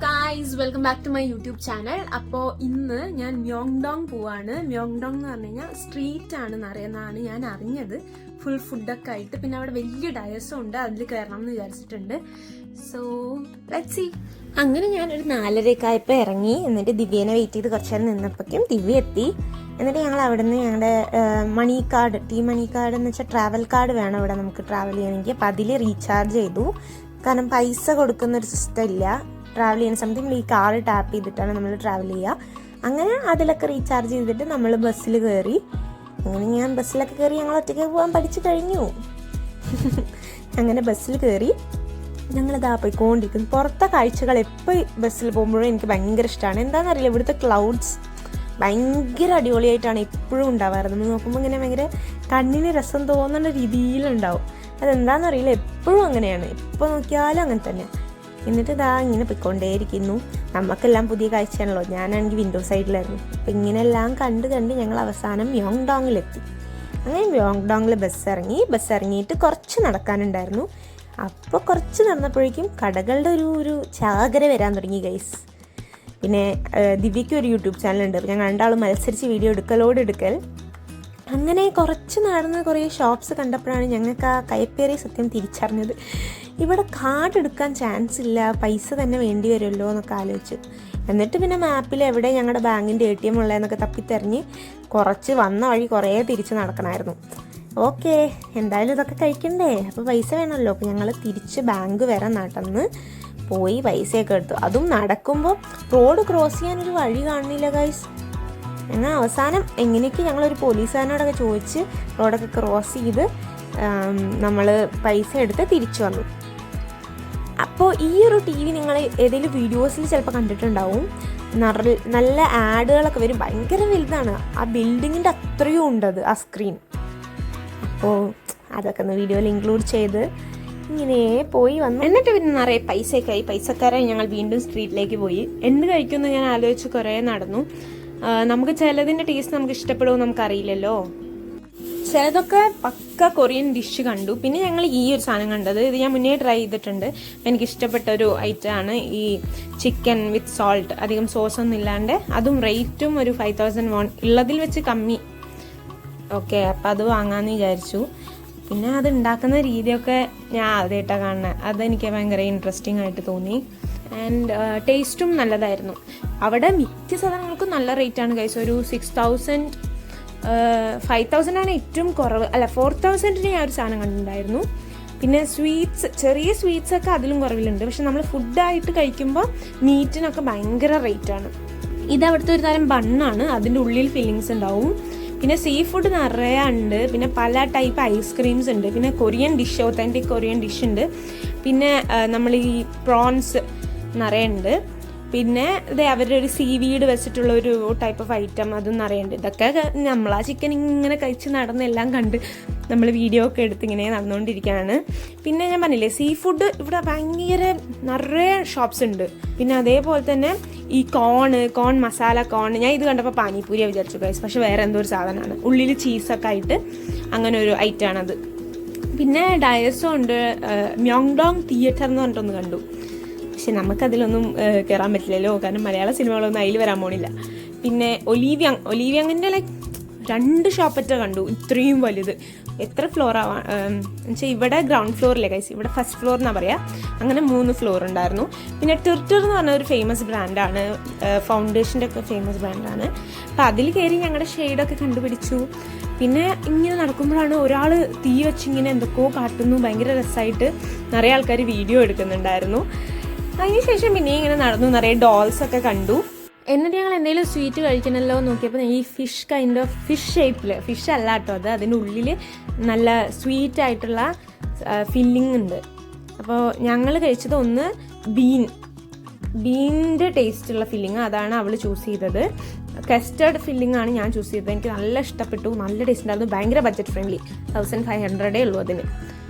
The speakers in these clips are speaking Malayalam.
Guys, welcome back to my YouTube channel. അപ്പോൾ ഇന്ന് ഞാൻ മ്യോങ്ഡോങ് പോവാണ്. മ്യോങ്ഡോങ് എന്ന് പറഞ്ഞു കഴിഞ്ഞാൽ സ്ട്രീറ്റ് ആണെന്ന് അറിയുന്നതാണ് ഞാൻ അറിഞ്ഞത്, ഫുൾ ഫുഡൊക്കെ ആയിട്ട്. പിന്നെ അവിടെ വലിയ ഡയസും ഉണ്ട്, അതിൽ കയറണം എന്ന് വിചാരിച്ചിട്ടുണ്ട്. So let's see. അങ്ങനെ ഞാനൊരു 4:30 ഇറങ്ങി. എന്നിട്ട് ദിവ്യേനെ വെയിറ്റ് ചെയ്ത് കുറച്ച് നേരം നിന്നപ്പോഴേക്കും ദിവ്യ എത്തി. എന്നിട്ട് ഞങ്ങൾ അവിടെ നിന്ന് ഞങ്ങളുടെ മണി കാർഡ്, മണി കാർഡ് എന്ന് വെച്ചാൽ ട്രാവൽ കാർഡ് വേണം ഇവിടെ നമുക്ക് ട്രാവൽ ചെയ്യണമെങ്കിൽ. അപ്പം അതിൽ റീചാർജ് ചെയ്തു. കാരണം പൈസ കൊടുക്കുന്നൊരു സിസ്റ്റം ഇല്ല ട്രാവൽ ചെയ്യുന്ന സമയത്ത്. നമ്മൾ ഈ കാർഡ് ടാപ്പ് ചെയ്തിട്ടാണ് നമ്മൾ ട്രാവൽ ചെയ്യുക. അങ്ങനെ അതിലൊക്കെ റീചാർജ് ചെയ്തിട്ട് നമ്മൾ ബസ്സിൽ കയറി. അങ്ങനെ ഞാൻ ബസ്സിലൊക്കെ കയറി ഞങ്ങൾ ഒറ്റയ്ക്ക് പോകാൻ പഠിച്ചു കഴിഞ്ഞു. അങ്ങനെ ബസ്സിൽ കയറി ഞങ്ങളിതാ പോയിക്കൊണ്ടിരിക്കുന്നു. പുറത്തെ കാഴ്ചകൾ എപ്പോൾ ബസ്സിൽ പോകുമ്പോഴും എനിക്ക് ഭയങ്കര ഇഷ്ടമാണ്. എന്താണെന്നറിയില്ല, ഇവിടുത്തെ ക്ലൗഡ്സ് ഭയങ്കര അടിപൊളിയായിട്ടാണ് എപ്പോഴും ഉണ്ടാവാറ്. നമ്മൾ നോക്കുമ്പോൾ ഇങ്ങനെ ഭയങ്കര കണ്ണിന് രസം തോന്നുന്ന രീതിയിലുണ്ടാവും. അതെന്താണെന്നറിയില്ല, എപ്പോഴും അങ്ങനെയാണ്, എപ്പോൾ നോക്കിയാലും അങ്ങനെ തന്നെ. എന്നിട്ട് ഇതാ ഇങ്ങനെ പോയിക്കൊണ്ടേയിരിക്കുന്നു. നമുക്കെല്ലാം പുതിയ കാഴ്ചയാണല്ലോ. ഞാനാണെങ്കിൽ വിൻഡോ സൈഡിലായിരുന്നു. അപ്പം ഇങ്ങനെല്ലാം കണ്ട് ഞങ്ങൾ അവസാനം മ്യോങ്ഡോങ്ങിലെത്തി. അങ്ങനെ മ്യോങ്ഡോങ്ങിൽ ബസ് ഇറങ്ങിയിട്ട് കുറച്ച് നടക്കാനുണ്ടായിരുന്നു. അപ്പോൾ കുറച്ച് നടന്നപ്പോഴേക്കും കടകളുടെ ഒരു ചാകര വരാൻ തുടങ്ങി ഗൈസ്. പിന്നെ ദിവ്യയ്ക്ക് ഒരു യൂട്യൂബ് ചാനലുണ്ട്. അപ്പോൾ ഞങ്ങൾ രണ്ടാളും മത്സരിച്ച് വീഡിയോ എടുക്കൽ. അങ്ങനെ കുറച്ച് നടന്ന് കുറേ ഷോപ്സ് കണ്ടപ്പോഴാണ് ഞങ്ങൾക്ക് ആ കയപ്പേറിയ സത്യം തിരിച്ചറിഞ്ഞത്. ഇവിടെ കാർഡ് എടുക്കാൻ ചാൻസ് ഇല്ല, പൈസ തന്നെ വേണ്ടി വരുമല്ലോ എന്നൊക്കെ ആലോചിച്ചു. എന്നിട്ട് പിന്നെ മാപ്പിൽ എവിടെ ഞങ്ങളുടെ ബാങ്കിൻ്റെ ATM ഉള്ളതെന്നൊക്കെ തപ്പിത്തെറിഞ്ഞ് കുറച്ച് വന്ന വഴി കുറേ തിരിച്ച് നടക്കണമായിരുന്നു. ഓക്കെ, എന്തായാലും ഇതൊക്കെ കഴിക്കണ്ടേ, അപ്പോൾ പൈസ വേണമല്ലോ. അപ്പോൾ ഞങ്ങൾ തിരിച്ച് ബാങ്ക് വരെ നടന്ന് പോയി പൈസയൊക്കെ എടുത്തു. അതും നടക്കുമ്പോൾ റോഡ് ക്രോസ് ചെയ്യാനൊരു വഴി കാണുന്നില്ല ഗൈസ്. എന്നാൽ അവസാനം എങ്ങനെയൊക്കെ ഞങ്ങളൊരു പോലീസുകാരനോടൊക്കെ ചോദിച്ച് റോഡൊക്കെ ക്രോസ് ചെയ്ത് നമ്മൾ പൈസ എടുത്ത് തിരിച്ചു വന്നു. അപ്പോൾ ഈ ഒരു TV നിങ്ങൾ ഏതെങ്കിലും വീഡിയോസിൽ ചിലപ്പോൾ കണ്ടിട്ടുണ്ടാവും. നല്ല ആഡുകളൊക്കെ വരും, ഭയങ്കര വലുതാണ്. ആ ബിൽഡിങ്ങിൻ്റെ അത്രയും ഉണ്ടത് ആ സ്ക്രീൻ. അപ്പോൾ അതൊക്കെ ഒന്ന് വീഡിയോയിൽ ഇൻക്ലൂഡ് ചെയ്ത് ഇങ്ങനെ പോയി വന്നു. എന്നിട്ട് പിന്നെ നിറയെ പൈസയൊക്കെയായി. പൈസക്കാരായി ഞങ്ങൾ വീണ്ടും സ്ട്രീറ്റിലേക്ക് പോയി. എന്ത് കഴിക്കുമെന്ന് ഞാൻ ആലോചിച്ച് കുറേ നടന്നു. നമുക്ക് ചിലതിൻ്റെ ടേസ്റ്റ് നമുക്ക് ഇഷ്ടപ്പെടുമോ നമുക്കറിയില്ലല്ലോ. ചിലതൊക്കെ പക്ക കൊറിയൻ ഡിഷ് കണ്ടു. പിന്നെ ഞങ്ങൾ ഈ ഒരു സാധനം കണ്ടത്, ഇത് ഞാൻ മുന്നേ ട്രൈ ചെയ്തിട്ടുണ്ട്, എനിക്കിഷ്ടപ്പെട്ട ഒരു ഐറ്റമാണ് ഈ ചിക്കൻ വിത്ത് സോൾട്ട്, അധികം സോസൊന്നും ഇല്ലാണ്ട്. അതും റേറ്റും ഒരു 5000 വോൺ ഉള്ളതിൽ വെച്ച് കമ്മി. ഓക്കെ, അപ്പം അത് വാങ്ങാമെന്ന് വിചാരിച്ചു. പിന്നെ അത് ഉണ്ടാക്കുന്ന രീതിയൊക്കെ ഞാൻ ആദ്യമായിട്ടാണ് കാണുന്നത്. അതെനിക്ക് ഭയങ്കര ഇൻട്രസ്റ്റിംഗ് ആയിട്ട് തോന്നി. ആൻഡ് ടേസ്റ്റും നല്ലതായിരുന്നു. അവിടെ മിക്ക സാധനങ്ങൾക്കും നല്ല റേറ്റാണ് കൈസ്. ഒരു 6000 5000 ആണ് ഏറ്റവും കുറവ്. അല്ല, 4000 ഞാൻ ഒരു സാധനം കണ്ടിട്ടുണ്ടായിരുന്നു. പിന്നെ സ്വീറ്റ്സ്, ചെറിയ സ്വീറ്റ്സൊക്കെ അതിലും കുറവിലുണ്ട്. പക്ഷെ നമ്മൾ ഫുഡായിട്ട് കഴിക്കുമ്പോൾ മീറ്റിനൊക്കെ ഭയങ്കര റേറ്റാണ്. ഇത് അവിടുത്തെ ഒരു തരം ബണ്ണാണ്, അതിൻ്റെ ഉള്ളിൽ ഫില്ലിങ്സ് ഉണ്ടാവും. പിന്നെ സീ ഫുഡ് നിറയെ ഉണ്ട്. പിന്നെ പല ടൈപ്പ് ഐസ്ക്രീംസ് ഉണ്ട്. പിന്നെ Korean dish, authentic Korean dish ഉണ്ട്. പിന്നെ നമ്മൾ ഈ പ്രോൺസ് നിറയെ ഉണ്ട്. പിന്നെ ഇത് അവരുടെ ഒരു സീവീഡ് വെച്ചിട്ടുള്ള ഒരു ടൈപ്പ് ഓഫ് ഐറ്റം, അതും നിറയുണ്ട്. ഇതൊക്കെ നമ്മൾ ആ ചിക്കൻ ഇങ്ങനെ കഴിച്ച് നടന്നെല്ലാം കണ്ട് നമ്മൾ വീഡിയോ ഒക്കെ എടുത്ത് ഇങ്ങനെ നടന്നുകൊണ്ടിരിക്കുകയാണ്. പിന്നെ ഞാൻ പറഞ്ഞില്ലേ, സീ ഫുഡ് ഇവിടെ ഭയങ്കര നിറയെ ഷോപ്സ് ഉണ്ട്. പിന്നെ അതേപോലെ തന്നെ ഈ കോൺ മസാല കോൺ, ഞാൻ ഇത് കണ്ടപ്പോൾ പാനിപൂരിയാണ് വിചാരിച്ചു ഗൈസ്. പക്ഷെ വേറെ എന്തോ ഒരു സാധനമാണ്, ഉള്ളിൽ ചീസൊക്കെ ആയിട്ട് അങ്ങനെ ഒരു ഐറ്റമാണത്. പിന്നെ ഡയസും ഉണ്ട്. മ്യോങ്ഡോങ് തിയേറ്റർ എന്ന് പറഞ്ഞിട്ടൊന്ന് കണ്ടു. പക്ഷെ നമുക്കതിലൊന്നും കയറാൻ പറ്റില്ലല്ലോ, കാരണം മലയാള സിനിമകളൊന്നും അതിൽ വരാൻ പോണില്ല. പിന്നെ ഒലീവിയങ്ങിൻ്റെ ലൈക്ക് 2 ഷോപ്പറ്റ കണ്ടു, ഇത്രയും വലുത്. എത്ര ഫ്ലോറാണ് വെച്ചാൽ ഇവിടെ ഗ്രൗണ്ട് ഫ്ലോറിലെ കൈസ്, ഇവിടെ ഫസ്റ്റ് ഫ്ലോർ എന്നാണ് പറയുക. അങ്ങനെ 3 ഫ്ലോർ ഉണ്ടായിരുന്നു. പിന്നെ ടിർട്ടർ എന്ന് പറഞ്ഞ ഒരു ഫേമസ് ബ്രാൻഡാണ്, ഫൗണ്ടേഷൻ്റെ ഒക്കെ ഫേമസ് ബ്രാൻഡാണ്. അപ്പോൾ അതിൽ കയറി ഞങ്ങളുടെ ഷെയ്ഡൊക്കെ കണ്ടുപിടിച്ചു. പിന്നെ ഇങ്ങനെ നടക്കുമ്പോഴാണ് ഒരാൾ തീ വെച്ചിങ്ങനെ എന്തൊക്കെയോ കാട്ടുന്നു, ഭയങ്കര രസമായിട്ട് നിറയെ ആൾക്കാർ വീഡിയോ എടുക്കുന്നുണ്ടായിരുന്നു. അതിനുശേഷം പിന്നെ ഇങ്ങനെ നടന്നു, നിറയെ ഡോൾസൊക്കെ കണ്ടു. എന്നിട്ട് ഞങ്ങൾ എന്തെങ്കിലും സ്വീറ്റ് കഴിക്കണമല്ലോ നോക്കിയപ്പോൾ ഈ ഫിഷ് ഷേപ്പിൽ, ഫിഷ് അല്ല കേട്ടോ അത്, അതിൻ്റെ ഉള്ളിൽ നല്ല സ്വീറ്റ് ആയിട്ടുള്ള ഫില്ലിംഗ് ഉണ്ട്. അപ്പോൾ ഞങ്ങൾ കഴിച്ചത് ഒന്ന് ബീനിൻ്റെ ടേസ്റ്റുള്ള ഫില്ലിങ്, അതാണ് അവൾ ചൂസ് ചെയ്തത്. കസ്റ്റേർഡ് ഫില്ലിംഗ് ആണ് ഞാൻ ചൂസ് ചെയ്തത്. എനിക്ക് നല്ല ഇഷ്ടപ്പെട്ടു, നല്ല ടേസ്റ്റ് ഉണ്ടായിരുന്നു. ഭയങ്കര ബഡ്ജറ്റ് ഫ്രണ്ട്ലി, 1500 ഉള്ളൂ അതിന്.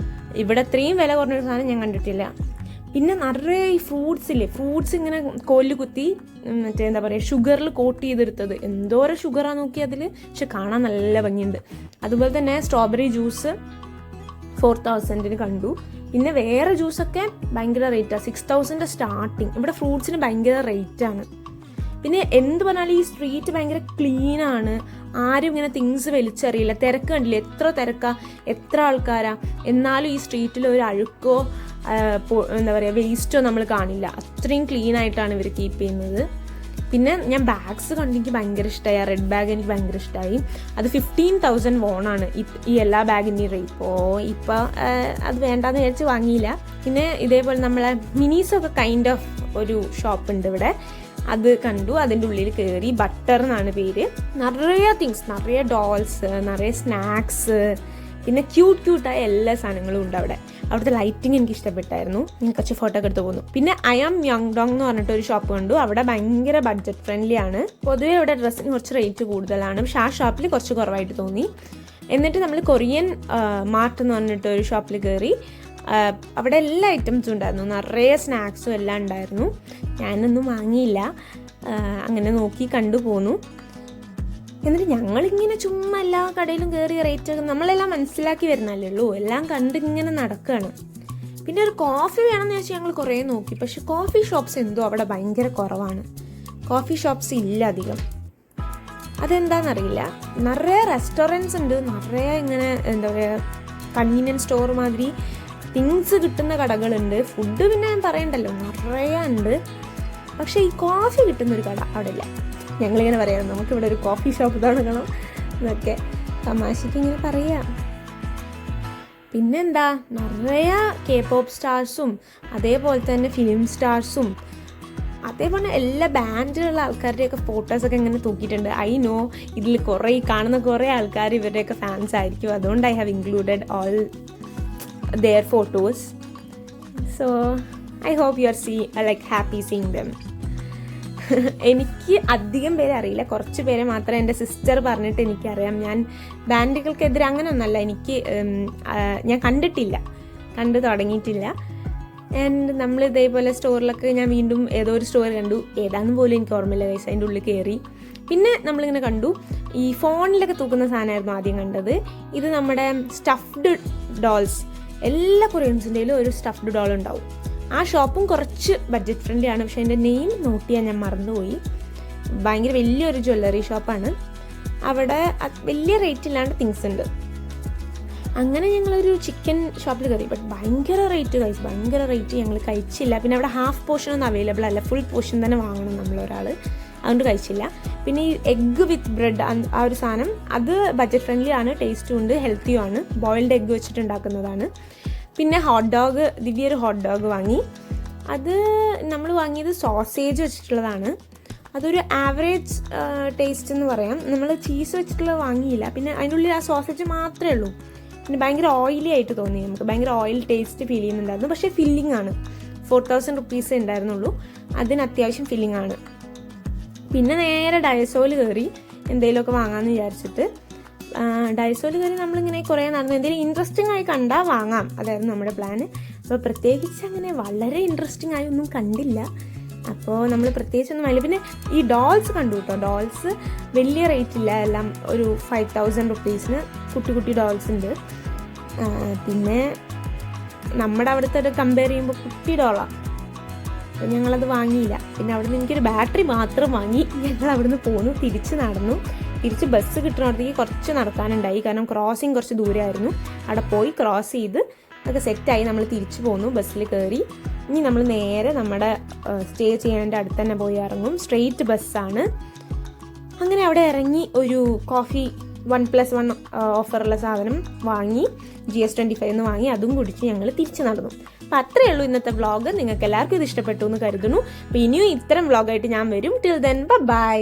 ഇവിടെ ഇത്രയും വില കുറഞ്ഞൊരു സാധനം ഞാൻ കണ്ടിട്ടില്ല. പിന്നെ നിറയെ ഈ ഫ്രൂട്ട്സ് ഇങ്ങനെ കോല് കുത്തി മറ്റേ എന്താ പറയുക, ഷുഗറിൽ കോട്ട് ചെയ്തെടുത്തത്. എന്തോരം ഷുഗറാണ് നോക്കി അതിൽ, പക്ഷെ കാണാൻ നല്ല ഭംഗിയുണ്ട്. അതുപോലെ തന്നെ സ്ട്രോബെറി ജ്യൂസ് 4000 കണ്ടു. പിന്നെ വേറെ ജ്യൂസൊക്കെ ഭയങ്കര റേറ്റാണ്, 6,000 സ്റ്റാർട്ടിങ്. ഇവിടെ ഫ്രൂട്ട്സിന് ഭയങ്കര റേറ്റാണ്. പിന്നെ എന്ത് പറഞ്ഞാലും ഈ സ്ട്രീറ്റ് ഭയങ്കര ക്ലീനാണ്, ആരും ഇങ്ങനെ തിങ്സ് വലിച്ചെറിയില്ല. തിരക്ക് കണ്ടില്ല, എത്ര തിരക്കാ, എത്ര ആൾക്കാരാ, എന്നാലും ഈ സ്ട്രീറ്റിൽ ഒരു അഴുക്കോ എന്താ പറയുക വേസ്റ്റോ നമ്മൾ കാണില്ല. അത്രയും ക്ലീൻ ആയിട്ടാണ് ഇവർ കീപ്പ് ചെയ്യുന്നത്. പിന്നെ ഞാൻ ബാഗ്സ് കണ്ട് എനിക്ക് ഭയങ്കര ഇഷ്ടമായി. ആ റെഡ് ബാഗ് എനിക്ക് ഭയങ്കര ഇഷ്ടമായി. അത് 15,000 വോണാണ് ഈ എല്ലാ ബാഗിൻ്റെയും റേറ്റ്. ഇപ്പോൾ അത് വേണ്ടാന്ന് വിചാരിച്ച് വാങ്ങിയില്ല. പിന്നെ ഇതേപോലെ നമ്മളെ മിനീസൊക്കെ കൈൻഡ് ഓഫ് ഒരു ഷോപ്പ് ഉണ്ട് ഇവിടെ, അത് കണ്ടു. അതിൻ്റെ ഉള്ളിൽ കയറി. ബട്ടർ എന്നാണ് പേര്. നിറയെ തിങ്സ്, നിറയെ ഡോൾസ്, നിറയെ സ്നാക്സ്, പിന്നെ ക്യൂട്ടായ എല്ലാ സാധനങ്ങളും ഉണ്ട് അവിടെ. അവിടുത്തെ ലൈറ്റിങ് എനിക്ക് ഇഷ്ടപ്പെട്ടായിരുന്നു. ഞാൻ കുറച്ച് ഫോട്ടോ ഒക്കെ എടുത്ത് പോന്നു. പിന്നെ ഐ ആം മ്യോങ്ഡോങ് എന്ന് പറഞ്ഞിട്ട് ഒരു ഷോപ്പ് കണ്ടു. അവിടെ ഭയങ്കര ബഡ്ജറ്റ് ഫ്രണ്ട്ലി ആണ്. പൊതുവേ അവിടെ ഡ്രസ്സിന് കുറച്ച് റേറ്റ് കൂടുതലാണ്, പക്ഷെ ആ ഷോപ്പിൽ കുറച്ച് കുറവായിട്ട് തോന്നി. എന്നിട്ട് നമ്മൾ കൊറിയൻ മാർട്ട് എന്ന് പറഞ്ഞിട്ട് ഒരു ഷോപ്പിൽ കയറി. അവിടെ എല്ലാ ഐറ്റംസും ഉണ്ടായിരുന്നു, നിറയെ സ്നാക്സും എല്ലാം ഉണ്ടായിരുന്നു. ഞാനൊന്നും വാങ്ങിയില്ല, അങ്ങനെ നോക്കി കണ്ടു പോന്നു. എന്നിട്ട് ഞങ്ങളിങ്ങനെ ചുമ്മാ എല്ലാ കടയിലും കയറി റേറ്റ് നമ്മളെല്ലാം മനസ്സിലാക്കി വരുന്നല്ലേ ഉള്ളൂ, എല്ലാം കണ്ടിങ്ങനെ നടക്കുകയാണ്. പിന്നെ ഒരു കോഫി വേണമെന്ന് വെച്ചാൽ ഞങ്ങൾ കുറേ നോക്കി, പക്ഷെ കോഫി ഷോപ്സ് എന്തോ അവിടെ ഭയങ്കര കുറവാണ്. കോഫി ഷോപ്സ് ഇല്ല അധികം, അതെന്താണെന്നറിയില്ല. നിറയെ റെസ്റ്റോറൻറ്റ്സ് ഉണ്ട്, നിറയെ ഇങ്ങനെ എന്താ പറയുക കൺവീനിയൻസ് സ്റ്റോർ മാതിരി തിങ്സ് കിട്ടുന്ന കടകളുണ്ട്. ഫുഡ് പിന്നെ ഞാൻ പറയണ്ടല്ലോ, നിറയെ ഉണ്ട്. പക്ഷെ ഈ കോഫി കിട്ടുന്നൊരു കട അവിടെ ഇല്ല. ഞങ്ങളിങ്ങനെ പറയാം നമുക്കിവിടെ ഒരു കോഫി ഷോപ്പ് തുടങ്ങണം എന്നൊക്കെ തമാശയ്ക്ക് ഇങ്ങനെ പറയാം. പിന്നെന്താ, നിറയെ K-pop സ്റ്റാർസും അതേപോലെ തന്നെ ഫിലിം സ്റ്റാർസും അതേപോലെ എല്ലാ ബാൻഡിലുള്ള ആൾക്കാരുടെയൊക്കെ ഫോട്ടോസൊക്കെ ഇങ്ങനെ തൂക്കിയിട്ടുണ്ട്. ഐ നോ ഇതിൽ കുറേ കാണുന്ന കുറേ ആൾക്കാർ ഇവരുടെയൊക്കെ ഫാൻസ് ആയിരിക്കും, അതുകൊണ്ട് I have included all their photos. So I hope you are like happy seeing them. എനിക്ക് അധികം പേരെ അറിയില്ല, കുറച്ച് പേരെ മാത്രമേ എൻ്റെ സിസ്റ്റർ പറഞ്ഞിട്ട് എനിക്കറിയാം. ഞാൻ ബാൻഡുകൾക്കെതിരെ അങ്ങനെ ഒന്നല്ല, ഞാൻ കണ്ടു തുടങ്ങിയിട്ടില്ല. ആൻഡ് നമ്മൾ ഇതേപോലെ സ്റ്റോറിലൊക്കെ ഞാൻ വീണ്ടും ഏതോ ഒരു സ്റ്റോർ കണ്ടു, ഏതാണെന്ന് പോലും എനിക്ക് ഓർമ്മയില്ല വയസ്സ്. അതിൻ്റെ ഉള്ളിൽ കയറി. പിന്നെ നമ്മളിങ്ങനെ കണ്ടു, ഈ ഫോണിലൊക്കെ തൂക്കുന്ന സാധനമായിരുന്നു ആദ്യം കണ്ടത്. ഇത് നമ്മുടെ സ്റ്റഫ്ഡ് ഡോൾസ്, എല്ലാ കൊറിയൻസിൻ്റെയിലും ഒരു സ്റ്റഫ്ഡ് ഡോൾ ഉണ്ടാവും. ആ ഷോപ്പും കുറച്ച് ബഡ്ജറ്റ് ഫ്രണ്ട്ലി ആണ്, പക്ഷേ എൻ്റെ നെയിം നോട്ട് ചെയ്യാൻ ഞാൻ മറന്നുപോയി. ഭയങ്കര വലിയൊരു ജ്വല്ലറി ഷോപ്പാണ്. അവിടെ വലിയ റേറ്റ് ഇല്ലാണ്ട് തിങ്സ് ഉണ്ട്. അങ്ങനെ ഞങ്ങളൊരു ചിക്കൻ ഷോപ്പിൽ കയറി, ബട്ട് ഭയങ്കര റേറ്റ് ഞങ്ങൾ കഴിച്ചില്ല. പിന്നെ അവിടെ ഹാഫ് പോർഷൻ ഒന്നും അവൈലബിൾ അല്ല, ഫുൾ പോർഷൻ തന്നെ വാങ്ങണം നമ്മളൊരാൾ, അതുകൊണ്ട് കഴിച്ചില്ല. പിന്നെ ഈ എഗ്ഗ് വിത്ത് ബ്രെഡ്, ആ ഒരു സാധനം, അത് ബഡ്ജറ്റ് ഫ്രണ്ട്ലി ആണ്, ടേസ്റ്റും ഉണ്ട്, ഹെൽത്തിയും ആണ്. ബോയിൽഡ് എഗ്ഗ് വെച്ചിട്ടുണ്ടാക്കുന്നതാണ്. പിന്നെ ഹോട്ട് ഡോഗ്, ദിവ്യൊരു ഹോട്ട് ഡോഗ് വാങ്ങി. അത് നമ്മൾ വാങ്ങിയത് സോസേജ് വെച്ചിട്ടുള്ളതാണ്. അതൊരു ആവറേജ് ടേസ്റ്റ് എന്ന് പറയാം. നമ്മൾ ചീസ് വെച്ചിട്ടുള്ളത് വാങ്ങിയില്ല. പിന്നെ അതിൻ്റെ ഉള്ളിൽ ആ സോസേജ് മാത്രമേ ഉള്ളൂ. പിന്നെ ഭയങ്കര ഓയിലി ആയിട്ട് തോന്നി നമുക്ക്, ഭയങ്കര ഓയിൽ ടേസ്റ്റ് ഫീൽ ചെയ്യുന്നുണ്ടായിരുന്നു. പക്ഷേ ഫില്ലിംഗ് ആണ്. 4,000 റുപ്പീസ് ഉണ്ടായിരുന്നുള്ളൂ, അതിന് അത്യാവശ്യം ഫില്ലിംഗ് ആണ്. പിന്നെ നേരെ ഡയസോയിൽ കയറി എന്തെങ്കിലുമൊക്കെ വാങ്ങാമെന്ന് വിചാരിച്ചിട്ട് ഡയസോയിൽ കയറി നമ്മളിങ്ങനെ കുറേ നടന്നു. എന്തെങ്കിലും ഇൻട്രസ്റ്റിംഗ് ആയി കണ്ടാൽ വാങ്ങാം, അതായിരുന്നു നമ്മുടെ പ്ലാന്. അപ്പോൾ പ്രത്യേകിച്ച് അങ്ങനെ വളരെ ഇൻട്രസ്റ്റിംഗ് ആയി ഒന്നും കണ്ടില്ല. അപ്പോൾ നമ്മൾ പ്രത്യേകിച്ചൊന്നും ആയില്ല. പിന്നെ ഈ ഡോൾസ് കണ്ടു കേട്ടോ. ഡോൾസ് വലിയ റേറ്റ് ഇല്ല, എല്ലാം ഒരു 5,000 റുപ്പീസിന് കുട്ടി ഡോൾസ് ഉണ്ട്. പിന്നെ നമ്മുടെ അവിടുത്തെ കമ്പയർ ചെയ്യുമ്പോൾ കുട്ടി ഡോളാണ്. അപ്പോൾ ഞങ്ങളത് വാങ്ങിയില്ല. പിന്നെ അവിടെ നിന്ന് എനിക്കൊരു ബാറ്ററി മാത്രം വാങ്ങി ഞങ്ങൾ അവിടുന്ന് പോന്നു. തിരിച്ച് ബസ് കിട്ടുന്നിടത്തേക്ക് കുറച്ച് നടക്കാനുണ്ടായി, കാരണം ക്രോസിങ് കുറച്ച് ദൂരമായിരുന്നു. അവിടെ പോയി ക്രോസ് ചെയ്ത് അതൊക്കെ സെറ്റായി നമ്മൾ തിരിച്ചു പോന്നു. ബസ്സിൽ കയറി ഇനി നമ്മൾ നേരെ നമ്മുടെ സ്റ്റേ ചെയ്യേണ്ട അടുത്ത് തന്നെ പോയി ഇറങ്ങും. സ്ട്രെയിറ്റ് ബസ്സാണ്. അങ്ങനെ അവിടെ ഇറങ്ങി ഒരു കോഫി 1+1 ഓഫറുള്ള സാധനം വാങ്ങി, GS25 വാങ്ങി, അതും കുടിച്ച് ഞങ്ങൾ തിരിച്ചു നടന്നു. അപ്പം അത്രയേ ഉള്ളൂ ഇന്നത്തെ വ്ളോഗ്. നിങ്ങൾക്ക് എല്ലാവർക്കും ഇത് ഇഷ്ടപ്പെട്ടു എന്ന് കരുതുന്നു. അപ്പോൾ ഇനിയും ഇത്തരം വ്ളോഗായിട്ട് ഞാൻ വരും. Till then bye.